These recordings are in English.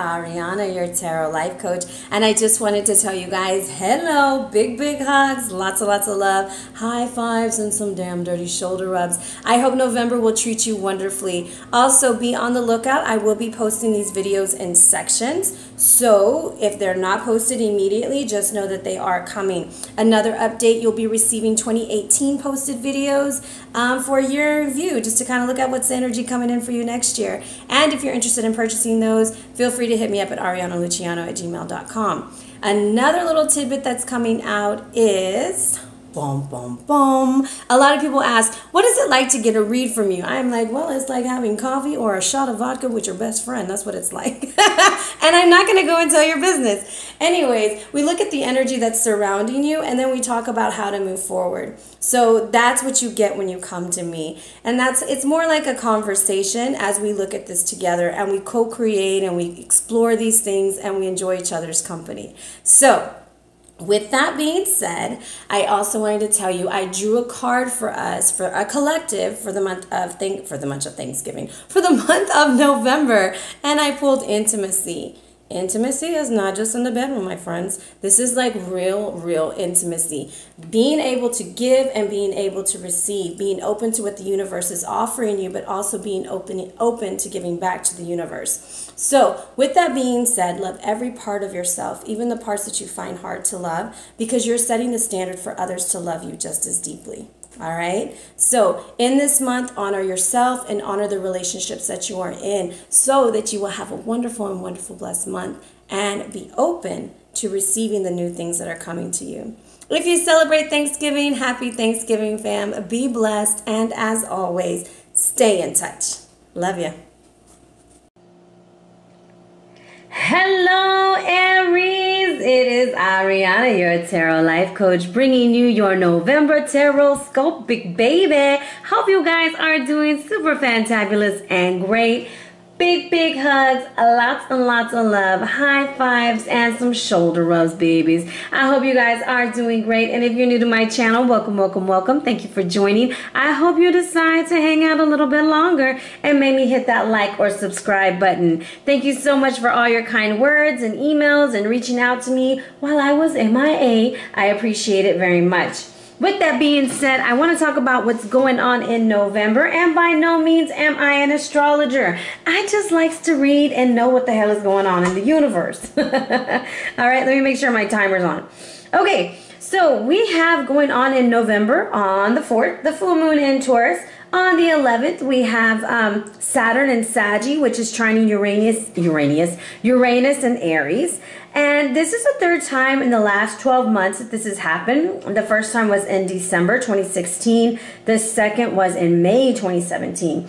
Ariana, your tarot life coach, and I just wanted to tell you guys, hello, big hugs, lots of love, high fives, and some damn dirty shoulder rubs. I hope November will treat you wonderfully. Also, be on the lookout. I will be posting these videos in sections, so if they're not posted immediately, just know that they are coming. Another update, you'll be receiving 2018 posted videos for a year review, just to kind of look at what's the energy coming in for you next year. And if you're interested in purchasing those, feel free to hit me up at arianaluciano@gmail.com. Another little tidbit that's coming out is... A lot of people ask, what is it like to get a read from you? I'm like, well, it's like having coffee or a shot of vodka with your best friend. That's what it's like. And I'm not going to go and tell your business. Anyways, we look at the energy that's surrounding you, and then we talk about how to move forward. So that's what you get when you come to me. And it's more like a conversation as we look at this together, and we co-create and we explore these things, and we enjoy each other's company. So with that being said, I also wanted to tell you I drew a card for us, for a collective, for the month of Thanksgiving, for the month of November, and I pulled intimacy. Intimacy is not just in the bedroom, my friends. This is like real intimacy. Being able to give and being able to receive, being open to what the universe is offering you, but also being open to giving back to the universe. So with that being said, love every part of yourself, even the parts that you find hard to love, because you're setting the standard for others to love you just as deeply. All right. So in this month, honor yourself and honor the relationships that you are in, so that you will have a wonderful and wonderful blessed month and be open to receiving the new things that are coming to you. If you celebrate Thanksgiving, happy Thanksgiving, fam. Be blessed. And as always, stay in touch. Love you. Hello, Aries. It is Ariana, your tarot life coach, bringing you your November tarot scope, big baby. Hope you guys are doing super fantabulous and great. Big hugs, lots and lots of love, high fives, and some shoulder rubs, babies. I hope you guys are doing great. And if you're new to my channel, welcome. Thank you for joining. I hope you decide to hang out a little bit longer and maybe hit that like or subscribe button. Thank you so much for all your kind words and emails and reaching out to me while I was MIA. I appreciate it very much. With that being said, I want to talk about what's going on in November, and by no means am I an astrologer. I just like to read and know what the hell is going on in the universe. All right, let me make sure my timer's on. Okay, so we have going on in November on the 4th, the full moon in Taurus. On the 11th, we have Saturn and Saggy, which is trining Uranus and Aries. And this is the third time in the last 12 months that this has happened. The first time was in December 2016. The second was in May 2017.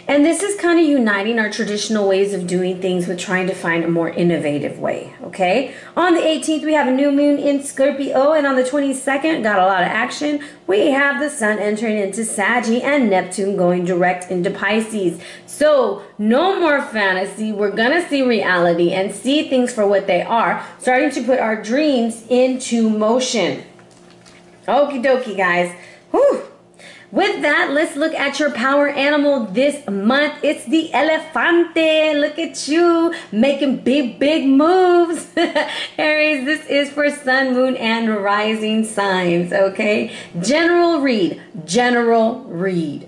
And this is kind of uniting our traditional ways of doing things with trying to find a more innovative way, okay? On the 18th, we have a new moon in Scorpio, and on the 22nd, got a lot of action. We have the sun entering into Saggy and Neptune going direct into Pisces. So, no more fantasy. We're going to see reality and see things for what they are, starting to put our dreams into motion. Okie dokie, guys. Whew. With that, let's look at your power animal this month. It's the elefante. Look at you making big moves. Aries, this is for sun, moon, and rising signs, okay? General Reid,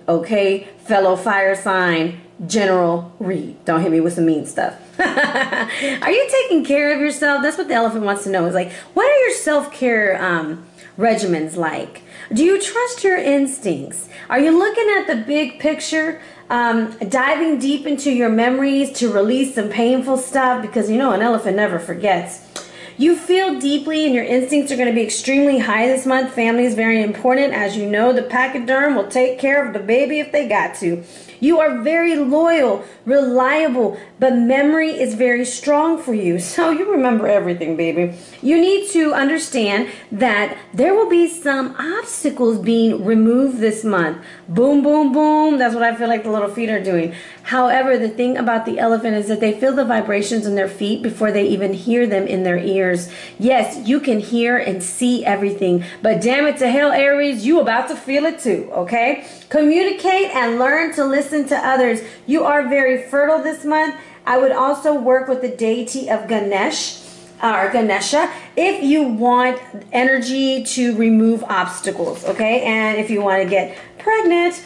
okay? Fellow fire sign, General Reid. Don't hit me with some mean stuff. Are you taking care of yourself? That's what the elephant wants to know. Is like, what are your self-care regimens like? Do you trust your instincts? Are you looking at the big picture, diving deep into your memories to release some painful stuff? Because you know an elephant never forgets. You feel deeply and your instincts are going to be extremely high this month. Family is very important. As you know, the pachyderm will take care of the baby if they got to. You are very loyal, reliable, but memory is very strong for you. So you remember everything, baby. You need to understand that there will be some obstacles being removed this month. Boom, boom, boom. That's what I feel like the little feet are doing. However, the thing about the elephant is that they feel the vibrations in their feet before they even hear them in their ears. Yes, you can hear and see everything, but damn it to hell, Aries, you about to feel it too, okay? Communicate and learn to listen to others. You are very fertile this month. I would also work with the deity of Ganesh or Ganesha if you want energy to remove obstacles, okay? And if you want to get pregnant,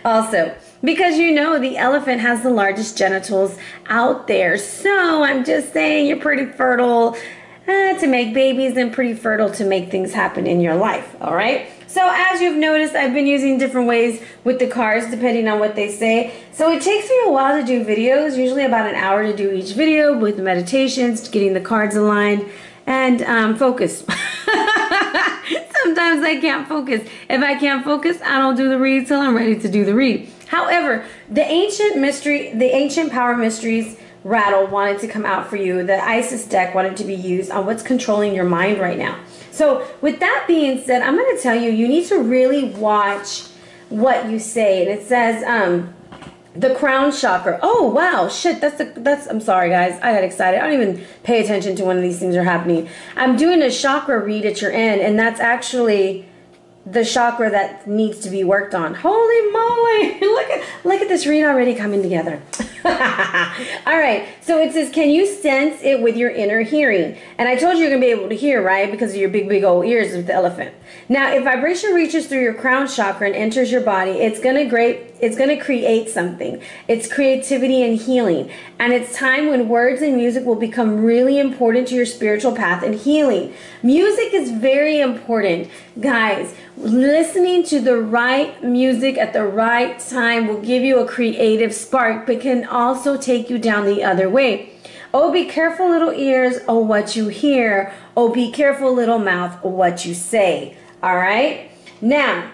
also. Because you know the elephant has the largest genitals out there. So I'm just saying you're pretty fertile to make babies and pretty fertile to make things happen in your life, all right? So as you've noticed, I've been using different ways with the cards depending on what they say. So it takes me a while to do videos, usually about an hour to do each video with the meditations, getting the cards aligned, and focus. Sometimes I can't focus. If I can't focus, I don't do the read till I'm ready to do the read. However, the ancient power mysteries rattle wanted to come out for you. The Isis deck wanted to be used on what's controlling your mind right now. So with that being said, I'm going to tell you, you need to really watch what you say. And it says the crown chakra. Oh, wow. Shit, that's I'm sorry, guys. I got excited. I don't even pay attention to when these things are happening. I'm doing a chakra read at your end, and that's actually the chakra that needs to be worked on. Holy moly. Look at this read already coming together. All right, so it says, can you sense it with your inner hearing? And I told you you're going to be able to hear, right? Because of your big old ears with the elephant. Now, if vibration reaches through your crown chakra and enters your body, it's going to create something. It's creativity and healing. And it's time when words and music will become really important to your spiritual path and healing. Music is very important. Guys, listening to the right music at the right time will give you a creative spark, but can also take you down the other way. Oh, be careful, little ears, oh, what you hear. Oh, be careful, little mouth, oh, what you say. All right? Now,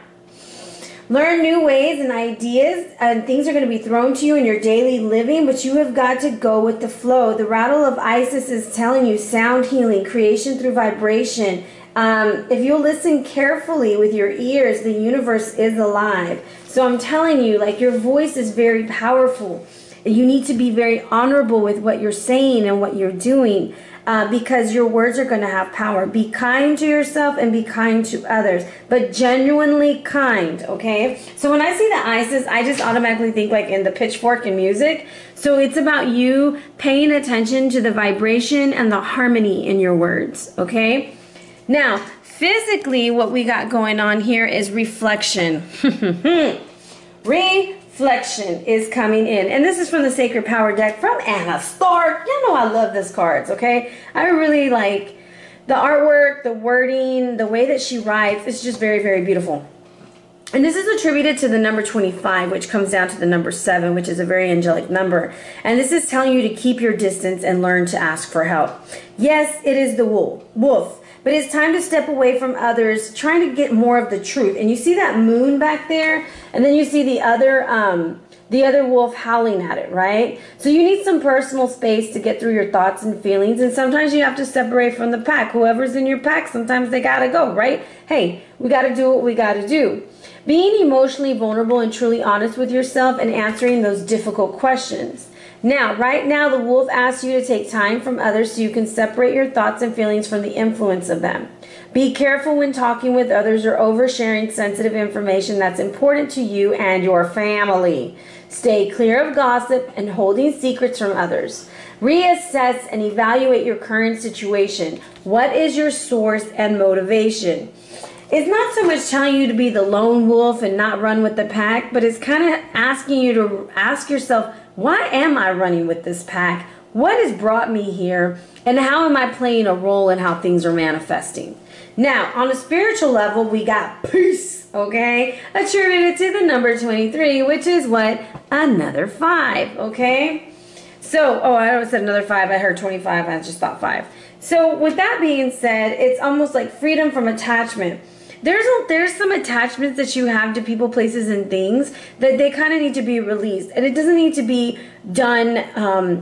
learn new ways and ideas, and things are going to be thrown to you in your daily living, but you have got to go with the flow. The rattle of Isis is telling you sound healing, creation through vibration. If you listen carefully with your ears, the universe is alive. So I'm telling you, like, your voice is very powerful. You need to be very honorable with what you're saying and what you're doing, because your words are going to have power. Be kind to yourself and be kind to others, but genuinely kind, okay? So when I see the Isis, I just automatically think like in the pitchfork in music. So it's about you paying attention to the vibration and the harmony in your words, okay? Now, physically, what we got going on here is reflection. Reflection is coming in. And this is from the Sacred Power deck from Anna Stark. You know I love this cards, okay? I really like the artwork, the wording, the way that she writes. It's just very, very beautiful. And this is attributed to the number 25, which comes down to the number 7, which is a very angelic number. And this is telling you to keep your distance and learn to ask for help. Yes, it is the wolf. But it's time to step away from others, trying to get more of the truth. And you see that moon back there? And then you see the other wolf howling at it, right? So you need some personal space to get through your thoughts and feelings. And sometimes you have to separate from the pack. Whoever's in your pack, sometimes they gotta go, right? Hey, we gotta do what we gotta do. Being emotionally vulnerable and truly honest with yourself and answering those difficult questions. Now, right now, the wolf asks you to take time from others so you can separate your thoughts and feelings from the influence of them. Be careful when talking with others or oversharing sensitive information that's important to you and your family. Stay clear of gossip and holding secrets from others. Reassess and evaluate your current situation. What is your source and motivation? It's not so much telling you to be the lone wolf and not run with the pack, but it's kind of asking you to ask yourself, why am I running with this pack? What has brought me here? And how am I playing a role in how things are manifesting? Now, on a spiritual level, we got peace, okay? Attributed to the number 23, which is what? Another 5, okay? So, oh, I almost said another 5. I heard 25. I just thought 5. So, with that being said, it's almost like freedom from attachment. There's some attachments that you have to people, places, and things that they kind of need to be released. And it doesn't need to be done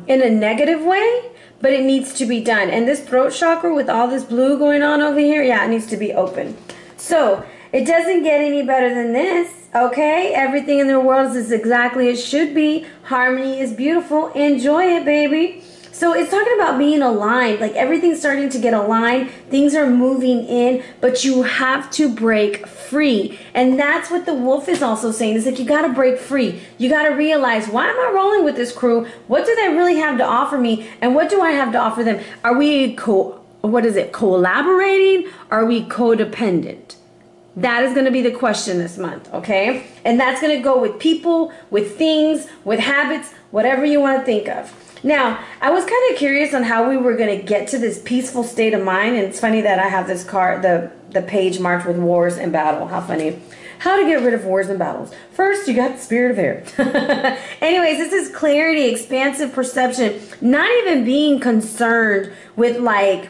in a negative way, but it needs to be done. And this throat chakra with all this blue going on over here, yeah, it needs to be open. So it doesn't get any better than this, okay? Everything in the world is exactly as it should be. Harmony is beautiful. Enjoy it, baby. So it's talking about being aligned, like everything's starting to get aligned, things are moving in, but you have to break free. And that's what the wolf is also saying. It's like you got to break free. You got to realize, why am I rolling with this crew? What do they really have to offer me? And what do I have to offer them? Are we collaborating? Are we codependent? That is going to be the question this month, okay? And that's going to go with people, with things, with habits, whatever you want to think of. Now, I was kind of curious on how we were going to get to this peaceful state of mind. And it's funny that I have this card, the page marked with wars and battle. How funny. How to get rid of wars and battles. First, you got the spirit of air. Anyways, this is clarity, expansive perception. Not even being concerned with like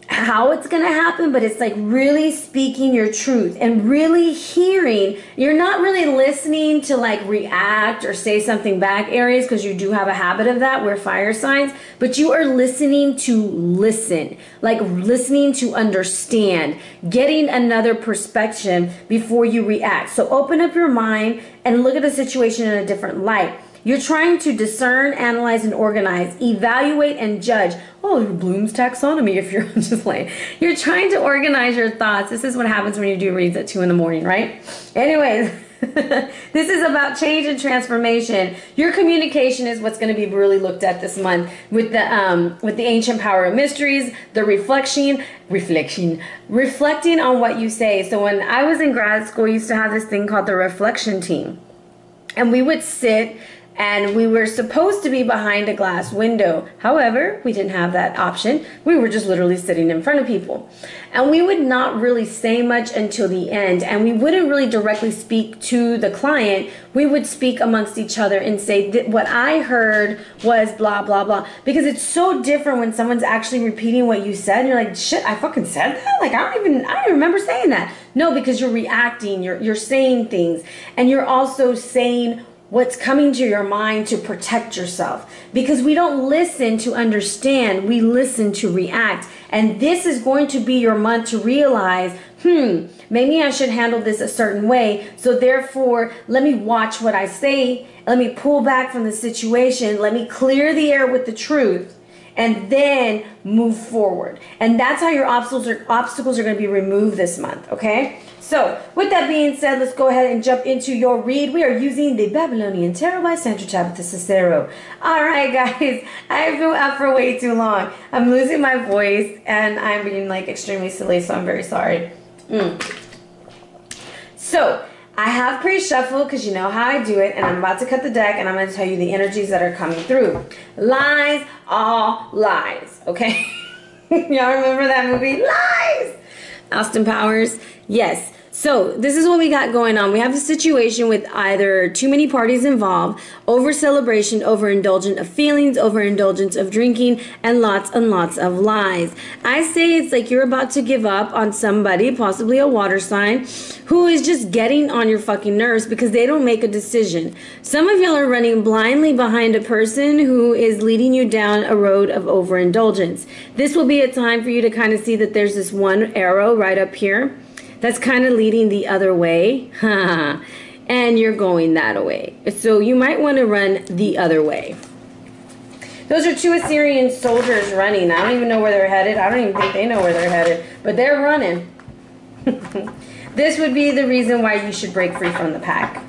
how it's going to happen, but it's like really speaking your truth and really hearing. You're not really listening to like react or say something back, Aries, because you do have a habit of that. We're fire signs, but you are listening to listen, like listening to understand, getting another perspective before you react. So open up your mind and look at the situation in a different light. You're trying to discern, analyze, and organize, evaluate, and judge. Oh, Bloom's taxonomy, if you're just like, you're trying to organize your thoughts. This is what happens when you do reads at 2 in the morning, right? Anyways, this is about change and transformation. Your communication is what's going to be really looked at this month with the ancient power of mysteries, the reflecting on what you say. So when I was in grad school, I used to have this thing called the reflection team. And we would sit and we were supposed to be behind a glass window. However, we didn't have that option. We were just literally sitting in front of people. And we would not really say much until the end. And we wouldn't really directly speak to the client. We would speak amongst each other and say that what I heard was blah, blah, blah. Because it's so different when someone's actually repeating what you said. And you're like, shit, I fucking said that? Like, I don't even remember saying that. No, because you're reacting. You're saying things. And you're also saying what's coming to your mind to protect yourself, because we don't listen to understand, we listen to react. And this is going to be your month to realize, maybe I should handle this a certain way, so therefore let me watch what I say, let me pull back from the situation, let me clear the air with the truth, and then move forward. And that's how your obstacles are going to be removed this month, okay? So, with that being said, let's go ahead and jump into your read. We are using the Babylonian Tarot by Sandra, Tabatha, Cicero. Alright guys, I've been out for way too long. I'm losing my voice and I'm being like extremely silly, so I'm very sorry. So, I have pre-shuffled because you know how I do it, and I'm about to cut the deck and I'm going to tell you the energies that are coming through. Lies, all lies, okay? Y'all remember that movie? Lies! Austin Powers? Yes. So this is what we got going on. We have a situation with either too many parties involved, over celebration, overindulgence of feelings, overindulgence of drinking, and lots of lies. I say it's like you're about to give up on somebody, possibly a water sign, who is just getting on your fucking nerves because they don't make a decision. Some of y'all are running blindly behind a person who is leading you down a road of overindulgence. This will be a time for you to kind of see that there's this one arrow right up here that's kind of leading the other way, and you're going that way. So you might want to run the other way. Those are 2 Assyrian soldiers running. I don't even know where they're headed. I don't even think they know where they're headed, but they're running. This would be the reason why you should break free from the pack.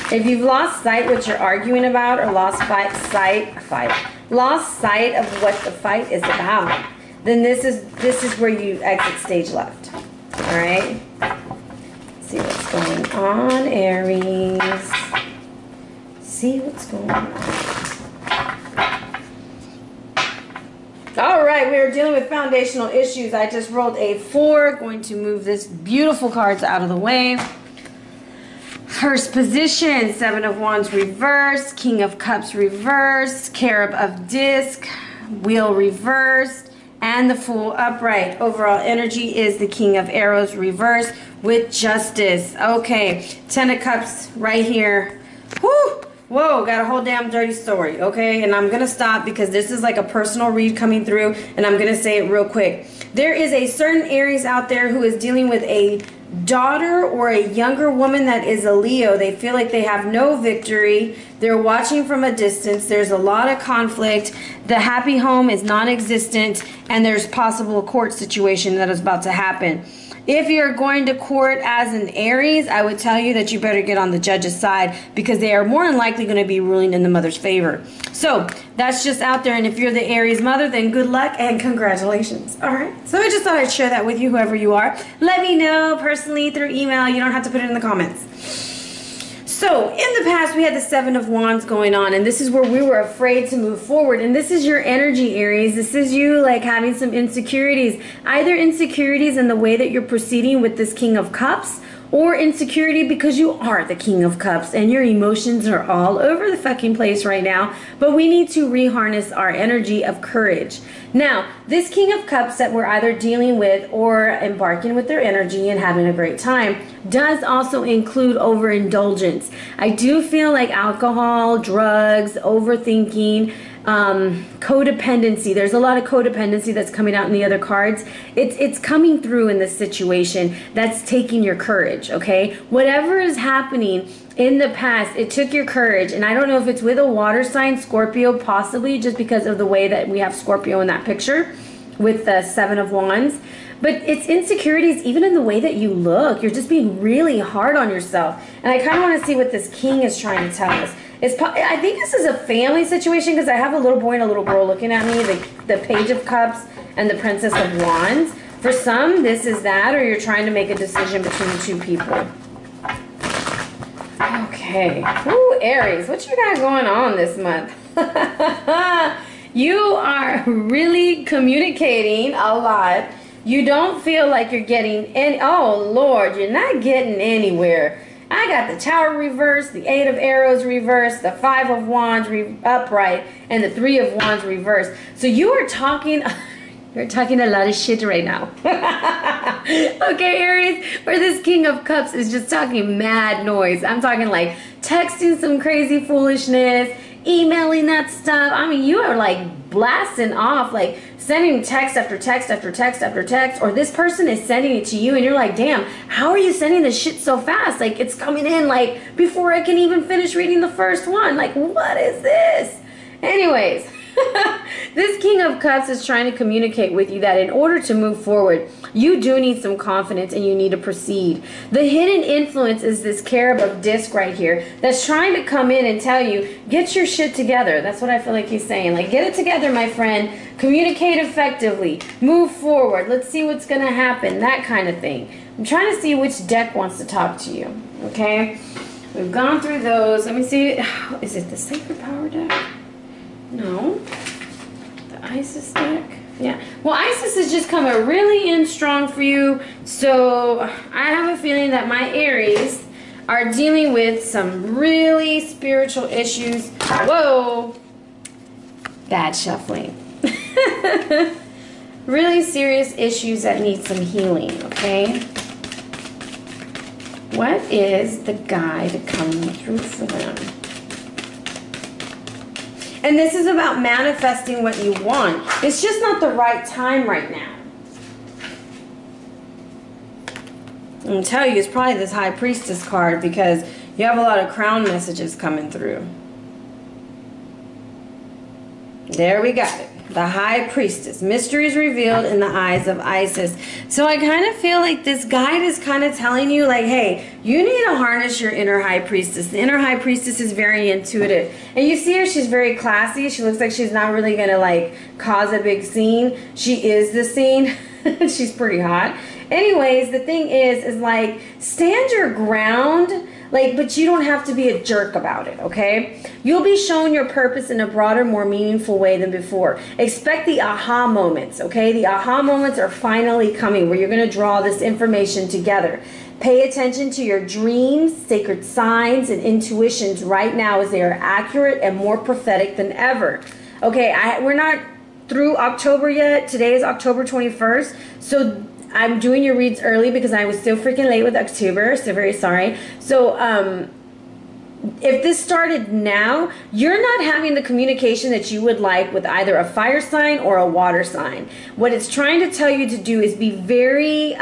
If you've lost sight what you're arguing about, or lost sight of what the fight is about, then this is where you exit stage left. All right, let's see what's going on, Aries. See what's going on. All right, we are dealing with foundational issues. I just rolled a 4. Going to move this beautiful cards out of the way. First position, 7 of Wands reversed, King of Cups reversed, Cherub of Disc, Wheel reversed, and the Fool upright. Overall energy is the King of Arrows reversed with Justice. Okay, 10 of Cups right here. Whoo! Whoa, got a whole damn dirty story, okay? And I'm going to stop because this is like a personal read coming through, and I'm going to say it real quick. There is a certain Aries out there who is dealing with a daughter or a younger woman that is a Leo. They feel like they have no victory. They're watching from a distance. There's a lot of conflict. The happy home is non-existent, and there's possible court situation that is about to happen. If you're going to court as an Aries, I would tell you that you better get on the judge's side, because they are more than likely going to be ruling in the mother's favor. So that's just out there. And if you're the Aries mother, then good luck and congratulations. All right. So I just thought I'd share that with you, whoever you are. Let me know personally through email. You don't have to put it in the comments. So in the past, we had the Seven of Wands going on, and this is where we were afraid to move forward. And this is your energy, Aries. This is you like having some insecurities, either insecurities in the way that you're proceeding with this King of Cups, or insecurity because you are the King of Cups and your emotions are all over the fucking place right now. But we need to reharness our energy of courage. Now, this King of Cups that we're either dealing with or embarking with their energy and having a great time does also include overindulgence. I do feel like alcohol, drugs, overthinking, codependency. There's a lot of codependency that's coming out in the other cards. It's coming through in this situation that's taking your courage, okay? Whatever is happening in the past, it took your courage. And I don't know if it's with a water sign, Scorpio, possibly just because of the way that we have Scorpio in that picture with the Seven of Wands. But it's insecurities even in the way that you look. You're just being really hard on yourself. And I kind of want to see what this king is trying to tell us. I think this is a family situation, because I have a little boy and a little girl looking at me, the Page of Cups and the Princess of Wands. For some, this is that, or you're trying to make a decision between two people. Okay. Ooh, Aries, what you got going on this month? You are really communicating a lot. You don't feel like you're getting any, oh Lord, you're not getting anywhere. I got the Tower reversed, the Eight of Arrows reversed, the Five of Wands upright, and the Three of Wands reversed. So you are talking, you're talking a lot of shit right now. Okay, Aries, where this King of Cups is just talking mad noise. I'm talking like texting some crazy foolishness, emailing that stuff. I mean, you are like blasting off, like sending text after text after text after text, or this person is sending it to you and you're like, damn, how are you sending this shit so fast? Like, it's coming in like before I can even finish reading the first one. Like, what is this? Anyways, this King of Cups is trying to communicate with you that in order to move forward, you do need some confidence and you need to proceed. The hidden influence is this Carib of disc right here that's trying to come in and tell you, get your shit together. That's what I feel like he's saying. Like, get it together, my friend. Communicate effectively. Move forward. Let's see what's going to happen. That kind of thing. I'm trying to see which deck wants to talk to you. Okay? We've gone through those. Let me see. Is it the Sacred Power deck? No. The Isis deck? Yeah. Well, Isis is just coming really in strong for you. So I have a feeling that my Aries are dealing with some really spiritual issues. Whoa. Bad shuffling. Really serious issues that need some healing, okay? What is the guide coming through for them? And this is about manifesting what you want. It's just not the right time right now. I'm going to tell you, it's probably this High Priestess card, because you have a lot of crown messages coming through. There we got it. The High Priestess. Mysteries revealed in the eyes of Isis. So I kind of feel like this guide is kind of telling you, like, hey, you need to harness your inner High Priestess. The inner High Priestess is very intuitive. And you see her, she's very classy. She looks like she's not really going to, like, cause a big scene. She is the scene. She's pretty hot. Anyways, the thing is like, stand your ground. Like, but you don't have to be a jerk about it, okay? You'll be shown your purpose in a broader, more meaningful way than before. Expect the aha moments, okay? The aha moments are finally coming, where you're going to draw this information together. Pay attention to your dreams, sacred signs, and intuitions right now, as they are accurate and more prophetic than ever. Okay, we're not through October yet. Today is October 21st, so I'm doing your reads early because I was still freaking late with October, so very sorry. So if this started now, you're not having the communication that you would like with either a fire sign or a water sign. What it's trying to tell you to do is be very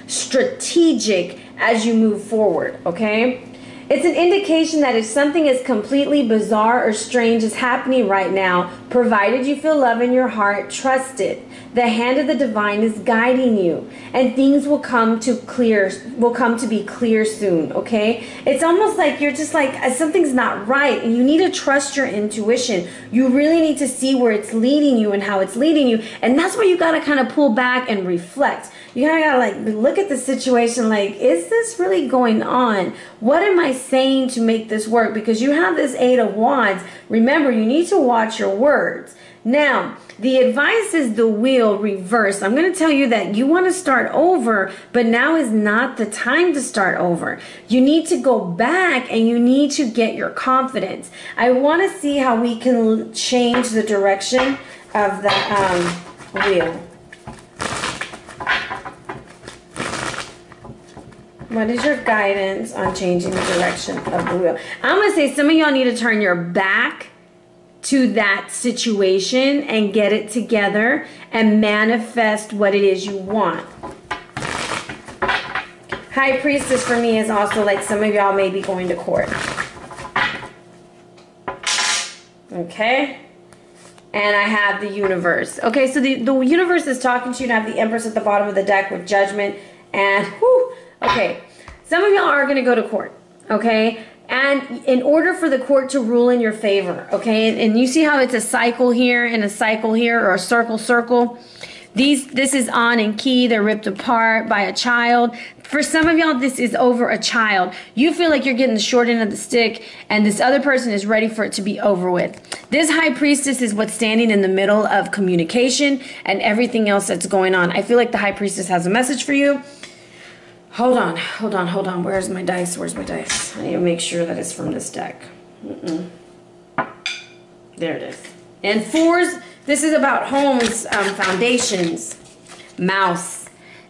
strategic as you move forward, okay? It's an indication that if something is completely bizarre or strange is happening right now, provided you feel love in your heart, trust it. The hand of the divine is guiding you, and things will come to be clear soon, okay? It's almost like you're just like, something's not right, and you need to trust your intuition. You really need to see where it's leading you and how it's leading you, and that's where you got to kind of pull back and reflect. You kind of got to like look at the situation like, is this really going on? What am I saying to make this work? Because you have this Eight of Wands. Remember, you need to watch your words. Now, the advice is the wheel reversed. I'm going to tell you that you want to start over, but now is not the time to start over. You need to go back and you need to get your confidence. I want to see how we can change the direction of the wheel. What is your guidance on changing the direction of the wheel? I'm going to say some of y'all need to turn your back to that situation and get it together and manifest what it is you want. High Priestess for me is also like some of y'all may be going to court. Okay? And I have the Universe. Okay, so the Universe is talking to you, and I have the Empress at the bottom of the deck with Judgment. And, whew, okay, some of y'all are going to go to court, okay? And in order for the court to rule in your favor, okay? And you see how it's a cycle here and a cycle here, or a circle. This is on and key. They're ripped apart by a child. For some of y'all, this is over a child. You feel like you're getting the short end of the stick, and this other person is ready for it to be over with. This High Priestess is what's standing in the middle of communication and everything else that's going on. I feel like the High Priestess has a message for you. Hold on. Where's my dice? I need to make sure that it's from this deck. There it is. And fours, this is about homes, foundations, mouse.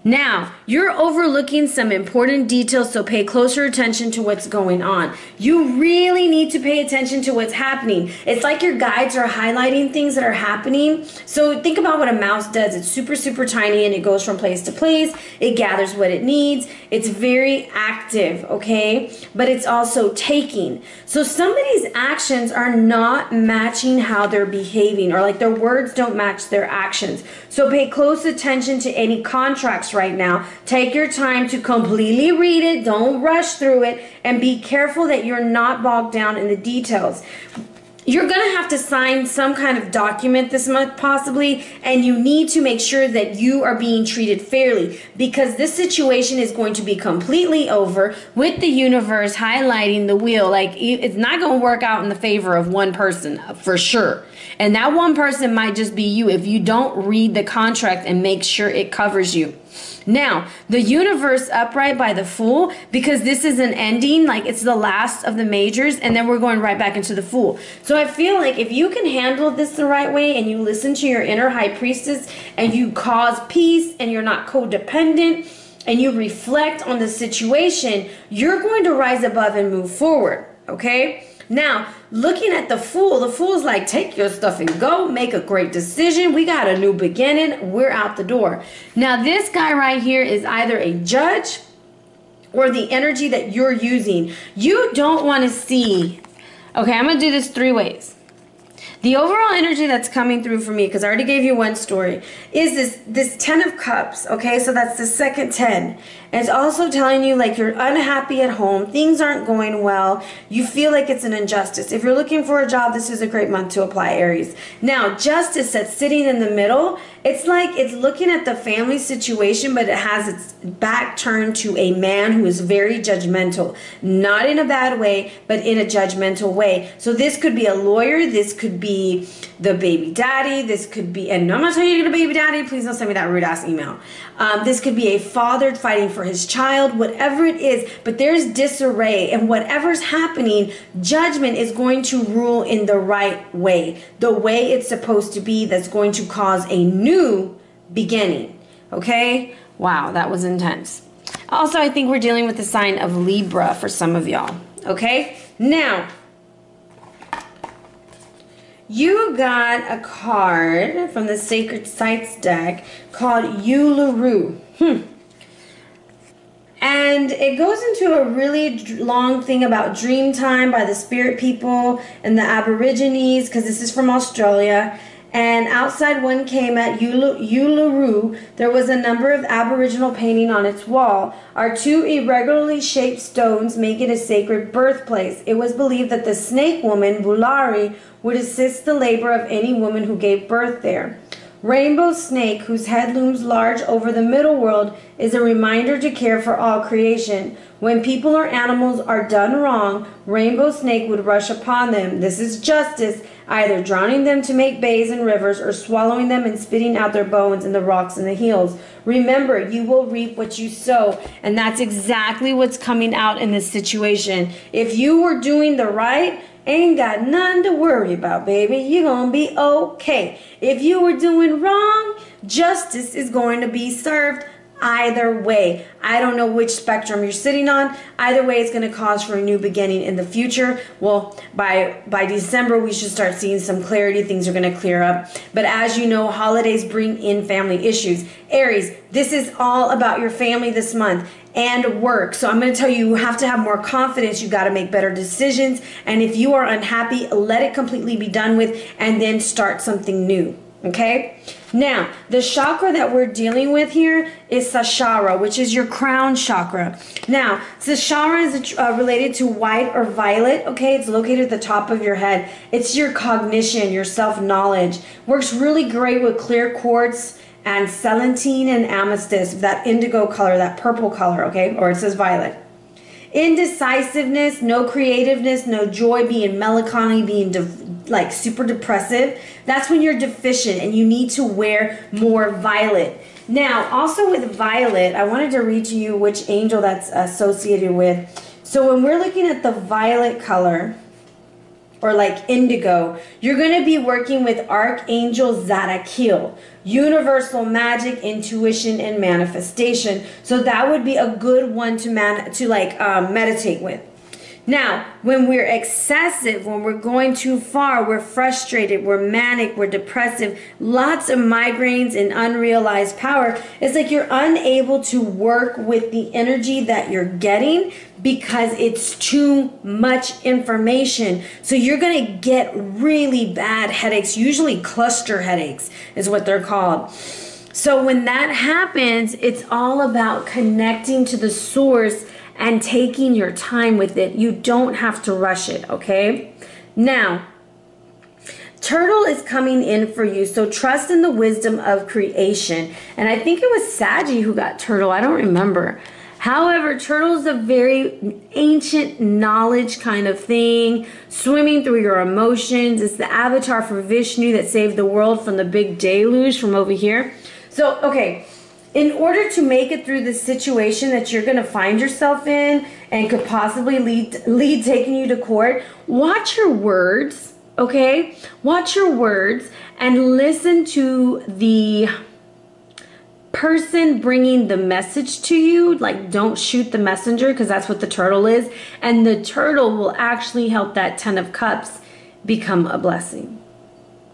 Now, you're overlooking some important details, so pay closer attention to what's going on. You really need to pay attention to what's happening. It's like your guides are highlighting things that are happening. So think about what a mouse does. It's super, super tiny, and it goes from place to place. It gathers what it needs. It's very active, okay? But it's also taking. So somebody's actions are not matching how they're behaving, or like their words don't match their actions. So pay close attention to any contracts right now. Take your time to completely read it. Don't rush through it, and be careful that you're not bogged down in the details. You're going to have to sign some kind of document this month possibly, and you need to make sure that you are being treated fairly, because this situation is going to be completely over with the Universe highlighting the wheel. Like, it's not going to work out in the favor of one person for sure. And that one person might just be you if you don't read the contract and make sure it covers you. Now, the Universe upright by the Fool, because this is an ending, like it's the last of the majors, and then we're going right back into the Fool. So I feel like if you can handle this the right way, and you listen to your inner High Priestess, and you cause peace, and you're not codependent, and you reflect on the situation, you're going to rise above and move forward, okay? Now, looking at the Fool's like, take your stuff and go, make a great decision. We got a new beginning. We're out the door. Now, this guy right here is either a judge or the energy that you're using. You don't want to see. Okay, I'm going to do this 3 ways. The overall energy that's coming through for me, because I already gave you one story, is this 10 of Cups, okay? So that's the second 10. And it's also telling you like you're unhappy at home, things aren't going well, you feel like it's an injustice. If you're looking for a job, this is a great month to apply, Aries. Now, Justice that's sitting in the middle, it's like it's looking at the family situation, but it has its back turned to a man who is very judgmental. Not in a bad way, but in a judgmental way. So this could be a lawyer, this could be the baby daddy, this could be, and I'm not telling you to get a baby daddy, please don't send me that rude ass email. This could be a father fighting for his child, whatever it is, but there's disarray, and whatever's happening, judgment is going to rule in the right way, the way it's supposed to be, that's going to cause a new beginning, okay? Wow, that was intense. Also, I think we're dealing with the sign of Libra for some of y'all, okay? Now, you got a card from the Sacred Sites deck called Uluru. And it goes into a really long thing about dream time by the spirit people and the Aborigines, because this is from Australia. And outside one came at Uluru, there was a number of Aboriginal painting on its wall. Our two irregularly shaped stones make it a sacred birthplace. It was believed that the snake woman, Bulari, would assist the labor of any woman who gave birth there. Rainbow snake, whose head looms large over the middle world, is a reminder to care for all creation. When people or animals are done wrong, rainbow snake would rush upon them. This is justice, either drowning them to make bays and rivers or swallowing them and spitting out their bones in the rocks and the hills. Remember, you will reap what you sow, and that's exactly what's coming out in this situation. If you were doing the right, ain't got nothing to worry about, baby. You're gonna be okay. If you were doing wrong, justice is going to be served either way. I don't know which spectrum you're sitting on. Either way, it's going to cause for a new beginning in the future. Well, by December, we should start seeing some clarity. Things are going to clear up. But as you know, holidays bring in family issues. Aries, this is all about your family this month and work. So I'm going to tell you, you have to have more confidence. You got to make better decisions. And if you are unhappy, let it completely be done with and then start something new. Okay? Now, the chakra that we're dealing with here is Sahasrara, which is your crown chakra. Now, Sahasrara is related to white or violet, okay? It's located at the top of your head. It's your cognition, your self-knowledge. Works really great with clear quartz and celandine and amethyst, that indigo color, that purple color, okay? Or it says violet. Indecisiveness, no creativeness, no joy, being melancholy, being like super depressive. That's when you're deficient and you need to wear more violet. Now, also with violet, I wanted to read to you which angel that's associated with. So when we're looking at the violet color, or like indigo, you're going to be working with Archangel Zadkiel, universal magic, intuition, and manifestation. So that would be a good one to meditate with. Now, when we're excessive, when we're going too far, we're frustrated, we're manic, we're depressive, lots of migraines and unrealized power. It's like you're unable to work with the energy that you're getting because it's too much information. So you're going to get really bad headaches, usually cluster headaches is what they're called. So when that happens, it's all about connecting to the source and taking your time with it. You don't have to rush it, okay? Now, Turtle is coming in for you, so trust in the wisdom of creation. And I think it was Saggy who got Turtle. I don't remember. However, Turtle is a very ancient knowledge kind of thing, swimming through your emotions. It's the avatar for Vishnu that saved the world from the big deluge from over here. So, okay. In order to make it through the situation that you're going to find yourself in and could possibly lead taking you to court, watch your words, okay? Watch your words and listen to the person bringing the message to you. Like, don't shoot the messenger, because that's what the turtle is. And the turtle will actually help that 10 of Cups become a blessing.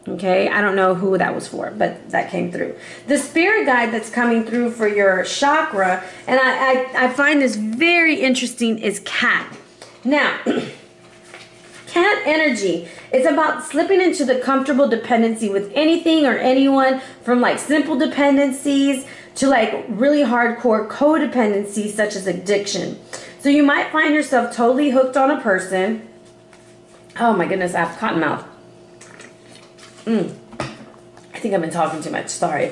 Okay, I don't know who that was for, but that came through. The spirit guide that's coming through for your chakra, and I find this very interesting, is cat. Now, cat energy, it's about slipping into the comfortable dependency with anything or anyone, from like simple dependencies to like really hardcore codependencies such as addiction. So you might find yourself totally hooked on a person. Oh my goodness, I have cotton mouth. I think I've been talking too much, sorry.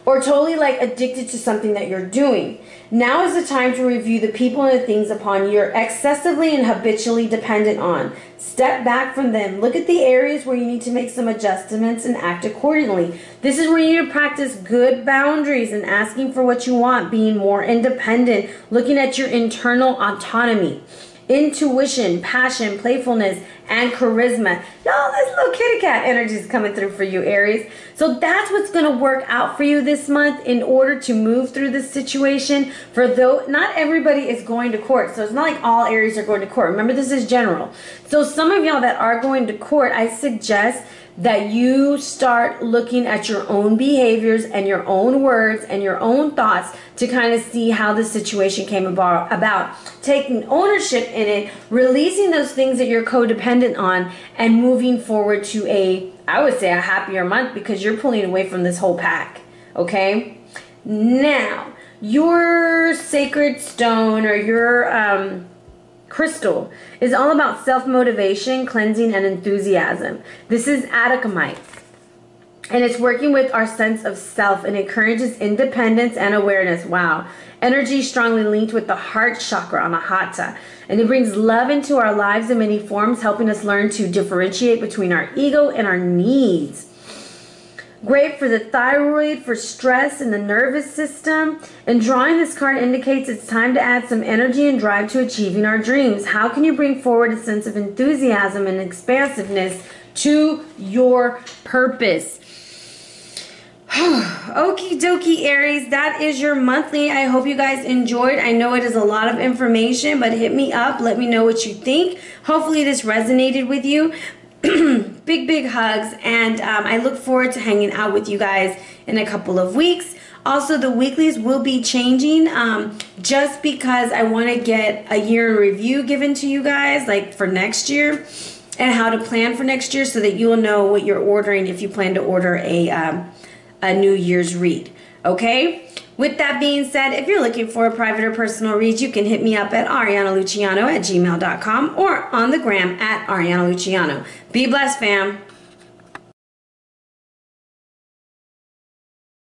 Or totally like addicted to something that you're doing. Now is the time to review the people and the things upon you're excessively and habitually dependent on. Step back from them. Look at the areas where you need to make some adjustments and act accordingly. This is where you need to practice good boundaries and asking for what you want, being more independent, looking at your internal autonomy. intuition, passion, playfulness, and charisma. Y'all, this little kitty cat energy is coming through for you, Aries. So that's what's going to work out for you this month in order to move through this situation. For though not everybody is going to court, so it's not like all Aries are going to court. Remember, this is general. So some of y'all that are going to court, I suggest that you start looking at your own behaviors and your own words and your own thoughts to kind of see how the situation came about. Taking ownership in it, releasing those things that you're codependent on, and moving forward to I would say a happier month, because you're pulling away from this whole pack. Okay? Now, your sacred stone or your crystal is all about self-motivation, cleansing, and enthusiasm. This is Atacamite, and it's working with our sense of self and encourages independence and awareness. Wow. Energy strongly linked with the heart chakra, Anahata, and it brings love into our lives in many forms, helping us learn to differentiate between our ego and our needs. Great for the thyroid, for stress and the nervous system. And drawing this card indicates it's time to add some energy and drive to achieving our dreams. How can you bring forward a sense of enthusiasm and expansiveness to your purpose? Okie dokie, Aries, that is your monthly. I hope you guys enjoyed. I know it is a lot of information, but hit me up. Let me know what you think. Hopefully this resonated with you. Big hugs, and I look forward to hanging out with you guys in a couple of weeks. Also, the weeklies will be changing just because I want to get a year in review given to you guys, like for next year, and how to plan for next year so that you'll know what you're ordering if you plan to order a New Year's read. Okay? With that being said, if you're looking for a private or personal read, you can hit me up at arianaluciano@gmail.com or on the gram at Ariana Luciano. Be blessed, fam.